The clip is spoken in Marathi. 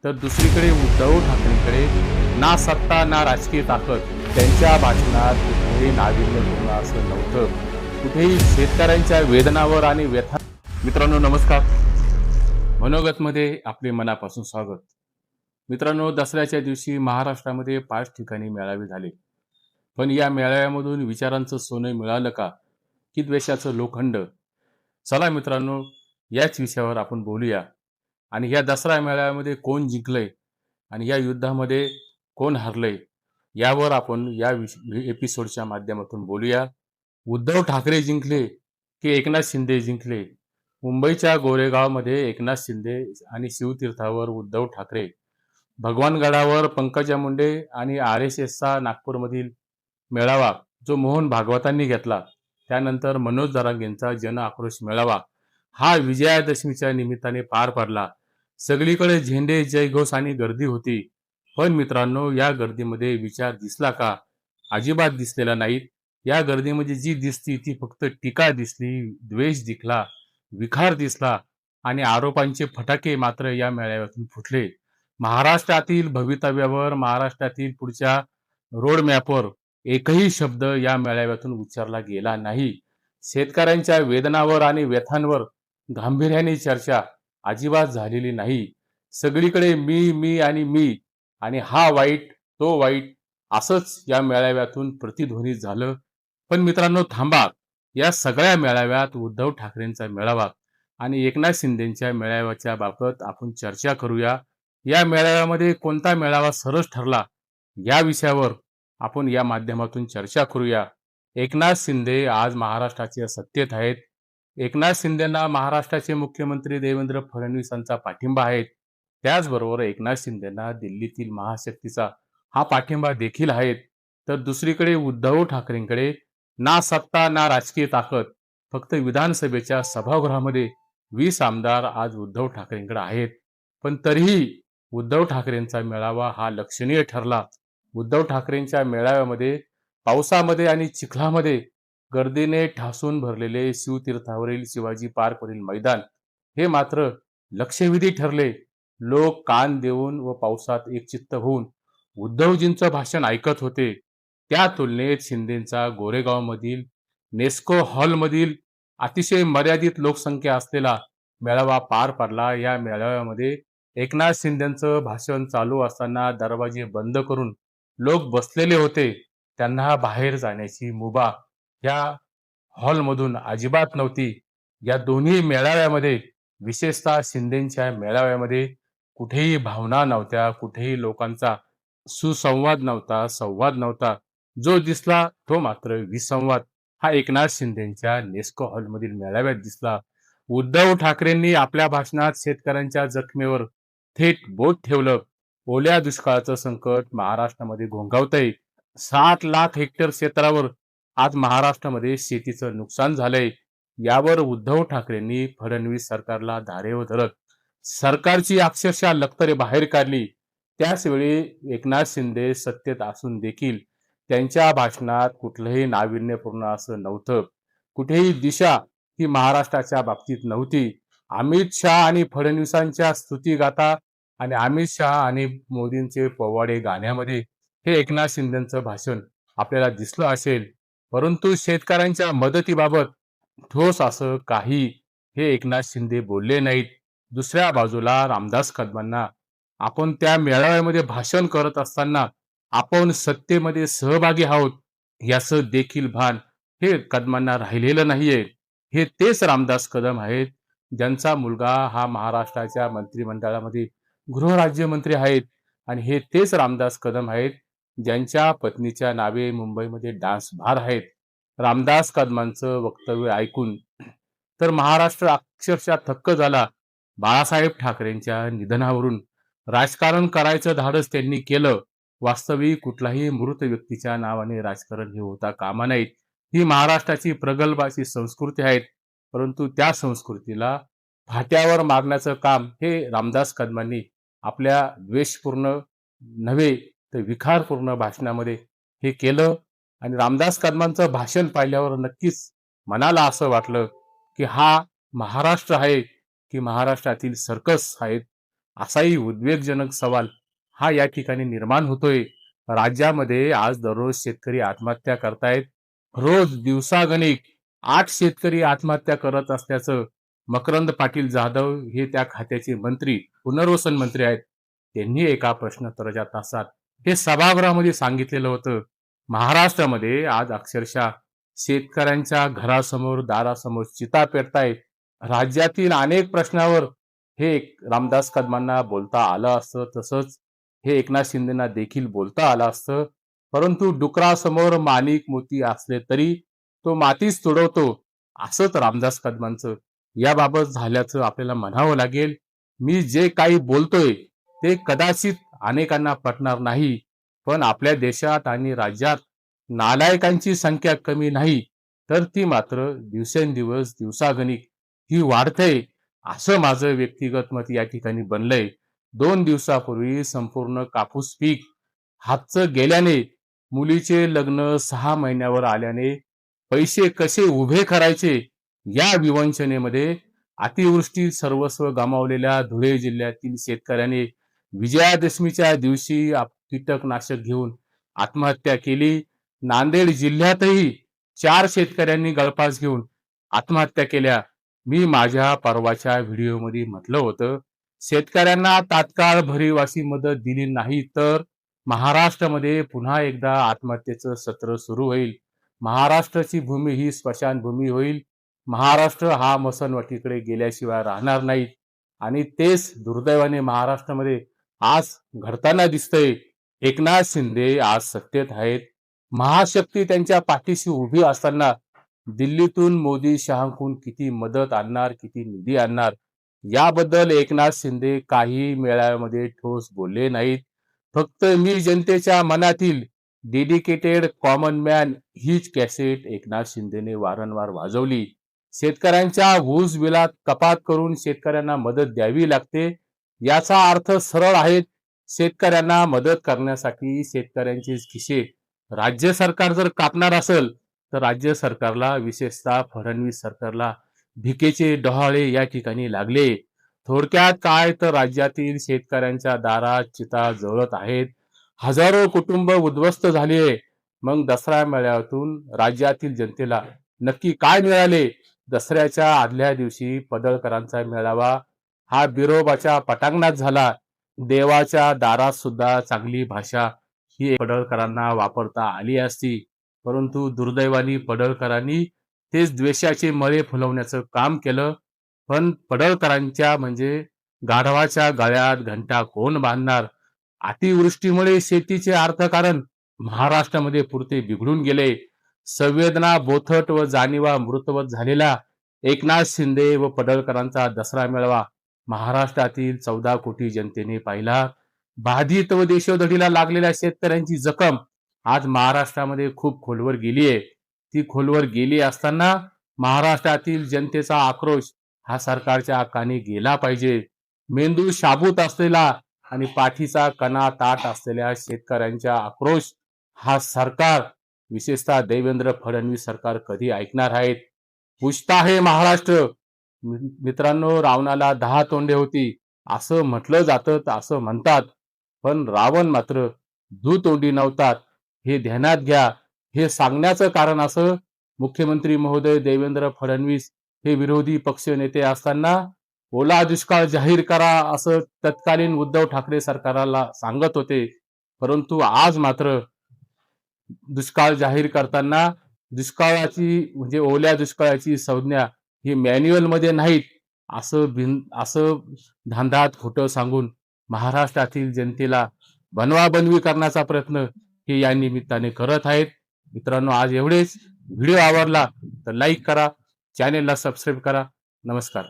तर दुसरीकडे उद्धव ठाकरेंकडे ना सत्ता ना राजकीय ताकद. त्यांच्या भाषणात कुठेही नाविन्यपूर्ण असं नव्हतं. कुठेही शेतकऱ्यांच्या वेदनावर आणि व्यथा. मित्रांनो नमस्कार. मनोगतमध्ये आपले मनापासून स्वागत. मित्रांनो, दसऱ्याच्या दिवशी महाराष्ट्रामध्ये 5 ठिकाणी मेळावे झाले. पण या मेळाव्यामधून विचारांचं सोनं मिळालं का, की द्वेषाचं लोखंड? चला मित्रांनो, याच विषयावर आपण बोलूया. आणि या दसरा मेळाव्यामध्ये कोण जिंकलंय आणि या युद्धामध्ये कोण हरलंय, यावर आपण या एपिसोडच्या माध्यमातून बोलूया. उद्धव ठाकरे जिंकले की एकनाथ शिंदे जिंकले? मुंबईच्या गोरेगावमध्ये एकनाथ शिंदे आणि शिवतीर्थावर उद्धव ठाकरे, भगवानगडावर पंकजा मुंडे आणि RSSचा नागपूरमधील मेळावा जो मोहन भागवतांनी घेतला, त्यानंतर मनोज जरांगेंचा जन आक्रोश मेळावा हा विजयादशमीच्या निमित्ताने पार पडला. सगळीकडे झेंडे, जयघोष आणि गर्दी होती. पण मित्रांनो, या गर्दीमध्ये विचार दिसला का? अजिबात दिसलेला नाहीत. या गर्दीमध्ये जी दिसती ती फक्त टीका दिसली, द्वेष दिसला, विखार दिसला आणि आरोपांचे फटाके मात्र या मेळाव्यातून फुटले. महाराष्ट्रातील भवितव्यावर, महाराष्ट्रातील पुढच्या रोड मॅपवर एकही शब्द या मेळाव्यातून उच्चारला गेला नाही. शेतकऱ्यांच्या वेदनावर आणि व्यथांवर गांभीर्याने चर्चा अजिबात झालेली नाही. सगळीकडे मी मी आणि मी आणि हा वाईट तो वाईट असंच या मेळाव्यातून प्रतिध्वनित झालं. पण मित्रांनो थांबा, या सगळ्या मेळाव्यात उद्धव ठाकरेंचा मेळावा आणि एकनाथ शिंदेच्या मेळाव्याच्या बाबत आपण चर्चा करूया. या मेळाव्यामध्ये कोणता मेळावा सरस ठरला, या विषयावर आपण या माध्यमातून चर्चा करूया. एकनाथ शिंदे आज महाराष्ट्राच्या सत्तेत आहेत. एकनाथ शिंदेंना महाराष्ट्राचे मुख्यमंत्री देवेंद्र फडणवीसांचा पाठिंबा आहे. त्याचबरोबर एकनाथ शिंदेंना दिल्लीतील महाशक्तीचा हा पाठिंबा देखील आहे. तर दुसरीकडे उद्धव ठाकरेंकडे ना सत्ता ना राजकीय ताकद. फक्त विधानसभेच्या सभागृहामध्ये 20 आमदार आज उद्धव ठाकरेंकडे आहेत. पण तरीही उद्धव ठाकरेंचा मेळावा हा लक्षणीय ठरला. उद्धव ठाकरेंच्या मेळाव्यामध्ये पावसामध्ये आणि चिखलामध्ये गर्दीने ठासून भरलेले शिवतीर्थावरील शिवाजी पार्कवरील मैदान हे मात्र लक्षवेधी ठरले. लोक कान देऊन व पावसात एकचित्त होऊन उद्धवजींचं भाषण ऐकत होते. त्या तुलनेत शिंदेचा गोरेगावमधील नेस्को हॉलमधील अतिशय मर्यादित लोकसंख्या असलेला मेळावा पार पडला. या मेळाव्यामध्ये एकनाथ शिंदेचं भाषण चालू असताना दरवाजे बंद करून लोक बसलेले होते. त्यांना बाहेर जाण्याची मुभा या हॉलमधून अजिबात नव्हती. या दोन्ही मेळाव्यामध्ये, विशेषतः शिंदेच्या मेळाव्यामध्ये कुठेही भावना नव्हत्या, कुठेही लोकांचा सुसंवाद नव्हता, संवाद नव्हता. जो दिसला तो मात्र विसंवाद हा एकनाथ शिंदेच्या नेस्को हॉलमधील मेळाव्यात दिसला. उद्धव ठाकरेंनी आपल्या भाषणात शेतकऱ्यांच्या जखमेवर थेट बोट ठेवलं. ओल्या दुष्काळाचं संकट महाराष्ट्रामध्ये घोंघावतंय. 60 लाख हेक्टर क्षेत्रावर आज महाराष्ट्रामध्ये शेतीचं नुकसान झालंय. यावर उद्धव ठाकरेंनी फडणवीस सरकारला धारेवर धरत सरकारची अक्षरशः लक्तरे बाहेर काढली. त्याच वेळी एकनाथ शिंदे सत्तेत असून देखील त्यांच्या भाषणात कुठलंही नाविन्यपूर्ण असं नव्हतं. कुठेही दिशा ही महाराष्ट्राच्या बाबतीत नव्हती. अमित शहा आणि फडणवीसांच्या स्तुतिगाथा आणि अमित शहा आणि मोदींचे पोवाडे गाण्यामध्ये हे एकनाथ शिंदेचं भाषण आपल्याला दिसलं असेल. परंतु शेतकऱ्यांच्या मदतीबाबत ठोस असं काही हे एकनाथ शिंदे बोलले नाहीत. दुसऱ्या बाजूला रामदास कदमांना आपण त्या मेळाव्यामध्ये भाषण करत असताना आपण सत्तेमध्ये सहभागी आहोत याचं देखील भान हे कदमांना राहिलेलं नाहीये. हे तेच रामदास कदम आहेत ज्यांचा मुलगा हा महाराष्ट्राच्या मंत्रिमंडळामध्ये गृहराज्यमंत्री आहेत. आणि हे तेच रामदास कदम आहेत ज्यांच्या पत्नीच्या नावे मुंबईमध्ये डान्स बार आहेत. रामदास कदमांचं वक्तव्य ऐकून तर महाराष्ट्र अक्षरशः थक्क झाला. बाळासाहेब ठाकरेंच्या निधनावरून राजकारण करायचं धाडस त्यांनी केलं. वास्तविक कुठलाही मृत व्यक्तीच्या नावाने राजकारण हे होता कामा नयेत. ही महाराष्ट्राची प्रगल्भ अशी संस्कृती आहे. परंतु त्या संस्कृतीला फाट्यावर मारण्याचं काम हे रामदास कदमांनी आपल्या द्वेषपूर्ण नव्हे तर विखारपूर्ण भाषणामध्ये हे केलं. आणि रामदास कदमांचं भाषण पाहिल्यावर नक्कीच मनाला असं वाटलं की हा महाराष्ट्र आहे की महाराष्ट्रातील सर्कस आहेत. असाही उद्वेगजनक सवाल हा या ठिकाणी निर्माण होतोय. राज्यामध्ये आज दररोज शेतकरी आत्महत्या करतायत. रोज दिवसागणिक 8 शेतकरी आत्महत्या करत असल्याचं मकरंद पाटील जाधव हे त्या खात्याचे मंत्री, पुनर्वसन मंत्री आहेत. त्यांनी एका प्रश्नोत्तराच्या तासात हे सभागृहामध्ये सांगितलेलं होतं. महाराष्ट्रामध्ये आज अक्षरशः शेतकऱ्यांच्या घरासमोर, दारासमोर चिता पेटतायत. राज्यातील अनेक प्रश्नावर हे रामदास कदमांना बोलता आलं असतं, तसंच हे एकनाथ शिंदेना देखील बोलता आलं असतं. परंतु डुकरासमोर माणिक मोती असले तरी तो मातीच तुडवतो, असंच रामदास कदमांचं याबाबत झाल्याचं आपल्याला म्हणावं लागेल. मी जे काही बोलतोय ते कदाचित अनेकांना पटणार नाही, पण आपल्या देशात आणि राज्यात नालायकांची संख्या कमी नाही, तर ती मात्र दिवसेंदिवस दिवसागणिक ही वाढते, असं माझं व्यक्तिगत मत या ठिकाणी बनलंय. 2 दिवसापूर्वी संपूर्ण कापूस पीक हातचं गेल्याने, मुलीचे लग्न 6 महिन्यावर आल्याने पैसे कसे उभे करायचे या विवंचनेमध्ये अतिवृष्टी सर्वस्व गमावलेल्या धुळे जिल्ह्यातील शेतकऱ्याने विजयादशमीच्या दिवशी कीटकनाशक घेऊन आत्महत्या केली. नांदेड जिल्ह्यातही 4 शेतकऱ्यांनी गळफास घेऊन आत्महत्या केल्या. मी माझ्या परवाच्या व्हिडिओमध्ये म्हटलं होतं, शेतकऱ्यांना तात्काळ भरीव अशी मदत दिली नाही तर महाराष्ट्रामध्ये पुन्हा एकदा आत्महत्येचं सत्र सुरू होईल. महाराष्ट्राची भूमी ही स्मशानभूमी होईल. महाराष्ट्र हा मसणवटीकडे गेल्याशिवाय राहणार नाही. आणि तेच दुर्दैवाने महाराष्ट्रामध्ये आज घडताना दिसतंय. एकनाथ शिंदे आज सत्तेत आहेत. महाशक्ती त्यांच्या पाठीशी उभी असताना दिल्लीतून मोदी शहांकडून किती मदत आणणार, किती निधी आणणार याबद्दल एकनाथ शिंदे काही मेळाव्यामध्ये ठोस बोलले नाहीत. फक्त मी जनतेच्या मनातील डेडिकेटेड कॉमन मॅन हीच कॅसेट एकनाथ शिंदेने वारंवार वाजवली. शेतकऱ्यांच्या ऊस बिलात कपात करून शेतकऱ्यांना मदत द्यावी लागते. याचा अर्थ सरळ आहे, शेतकऱ्यांना मदत करण्यासाठी शेतकऱ्यांचे खिसे राज्य सरकार जर कापणार असेल तर राज्य सरकारला, विशेषतः फडणवीस सरकारला भिकेचे डोहाळे या ठिकाणी लागले. थोडक्यात काय तर राज्यातील शेतकऱ्यांच्या दारात चिता जळत आहेत. हजारो कुटुंब उद्ध्वस्त झाले. मग दसरा मेळाव्यातून राज्यातील जनतेला नक्की काय मिळाले? दसऱ्याच्या आदल्या दिवशी पडळकरांचा मेळावा हा बिरोबाच्या पटांगणात झाला. देवाच्या दारात सुद्धा चांगली भाषा ही पडळकरांना वापरता आली असती, परंतु दुर्दैवाने पडळकरांनी तेच द्वेषाचे मळे फुलवण्याचं काम केलं. पण पडळकरांच्या म्हणजे गाढवाच्या गळ्यात घंटा कोण बांधणार? अतिवृष्टीमुळे शेतीचे अर्थकारण महाराष्ट्रामध्ये पुरते बिघडून गेले. संवेदना बोथट व जाणीवा मृतवत झालेला एकनाथ शिंदे व पडळकरांचा दसरा मेळावा महाराष्ट्रातील 14 कोटी जनतेने पाहिला. बाधित व देशोधडीला लागलेल्या शेतकऱ्यांची जखम आज महाराष्ट्रामध्ये खूप खोलवर गेली आहे. ती खोलवर गेली असताना महाराष्ट्रातील जनतेचा आक्रोश हा सरकारच्या कानी गेला पाहिजे. मेंदू शाबूत असलेला आणि पाठीचा कणा ताट असलेल्या शेतकऱ्यांचा आक्रोश हा सरकार, विशेषतः देवेंद्र फडणवीस सरकार कधी ऐकणार आहेत? पूछता है महाराष्ट्र. मित्रांनो, रावणाला 10 तोंडे होती असं म्हटलं जातं, असं म्हणतात, पण रावण मात्र दुतोंडी नव्हतात, हे ध्यानात घ्या. हे सांगण्याचं कारण असं, मुख्यमंत्री महोदय देवेंद्र फडणवीस हे विरोधी पक्ष नेते असताना ओला दुष्काळ जाहीर करा असं तत्कालीन उद्धव ठाकरे सरकारला सांगत होते. परंतु आज मात्र दुष्काळ जाहीर करताना दुष्काळाची म्हणजे ओल्या दुष्काळाची संज्ञा ही मॅन्युअल मध्ये नाहीत असं धांदात खोटं सांगून महाराष्ट्रातील जनतेला बनवाबनवी करण्याचा प्रयत्न हे या निमित्ताने करत आहेत. मित्रांनो, आज एवढेच. व्हिडिओ आवडला तर लाईक करा, चॅनेलला सबस्क्राईब करा. नमस्कार.